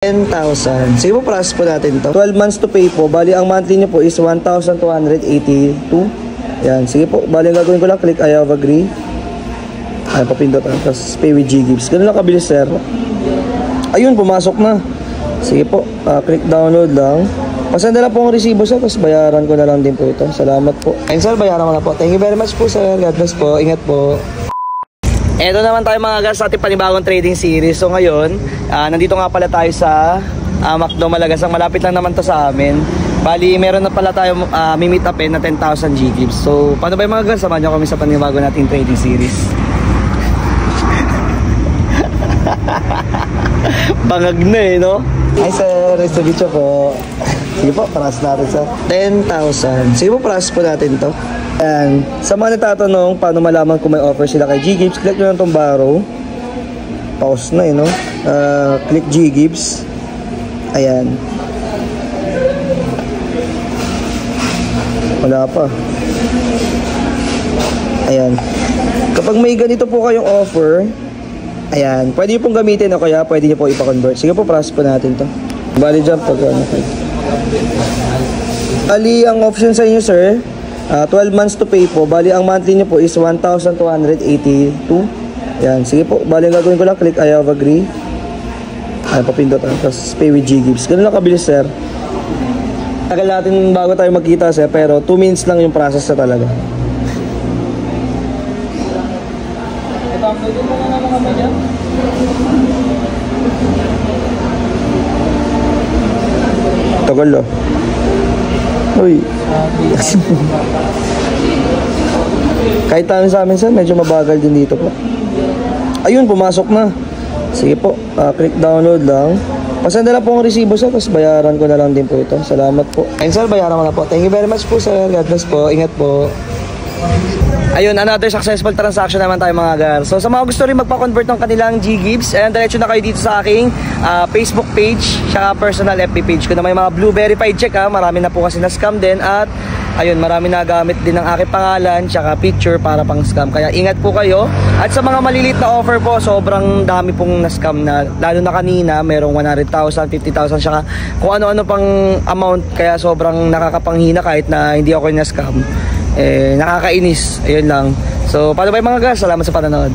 10,000. Sige po, process po natin to. 12 months to pay po. Bali, ang monthly nyo po is 1,282. Yan. Sige po. Bali, ang gagawin ko lang, click I have agree. Ay, papindot. Tapos pay with GGives. Ganun lang kabilis, sir. Ayun, pumasok na. Sige po. Click download lang. Pasenda na po ang resibo, sir. Tapos bayaran ko na lang din po ito. Salamat po. Ayun, sir. Bayaran ko na po. Thank you very much po, sir. God bless po. Ingat po. Eto naman tayo mga guys sa ating panibagong trading series. So ngayon, nandito nga pala tayo sa McDo Malagasang. Malapit lang naman to sa amin. Bali, meron na pala tayo meet upin na 10,000 GGives. So, paano ba yung mga guys? Samahan nyo kami sa panibago nating trading series. Bangag na eh, no? Hi sir, nice to meet you po. Sige po, paras natin sa 10,000. Sige po, paras po natin to. Ayan. Sa mga natatanong paano malaman kung may offer sila kay GGives, click nyo lang itong borrow. Pause na eh, no? Click GGives. Ayan. Wala pa. Ayan. Kapag may ganito po kayong offer, ayan, pwede nyo pong gamitin o kaya pwede nyo po ipa-convert. Sige po, process po natin to. Bali dyan pag ano. Bali, ang option sa inyo, sir, 12 months to pay po. Bali, ang monthly nyo po is 1,282. Ayan, sige po. Bali, ang gagawin ko lang, click I have agree. Ay, papindot. Tapos pay with GGives. Ganun lang kabilis, sir. Tagal natin bago tayo magkita, sir, pero 2 minutes lang yung process na talaga. Tagal oh. Uy. Kahit tayo sa amin, sir, medyo mabagal din dito po. Ayun, pumasok na. Sige po, click download lang. Pasenda na po ang resibo, sir, tapos bayaran ko na lang din po ito. Salamat po. Ayun, sir, bayaran ko na po. Thank you very much po, sir. God bless po. Ingat po. Ayun, another successful transaction naman tayo mga gar. So sa mga gusto rin magpa-convert ng kanilang GGives, and diretso na kayo dito sa aking Facebook page, saka personal FB page ko na may mga blue verified check ha. Marami na po kasi na-scam din at ayun, marami na gamit din ng aking pangalan, saka picture para pang scam. Kaya ingat po kayo. At sa mga maliliit na offer po, sobrang dami pong na-scam na. Lalo na kanina, merong 100,000, 50,000, saka kung ano-ano pang amount. Kaya sobrang nakakapanghina kahit na hindi ako na-scam. Nakakainis. Ayun lang. So, paano ba yung mga guys? Salamat sa panonood.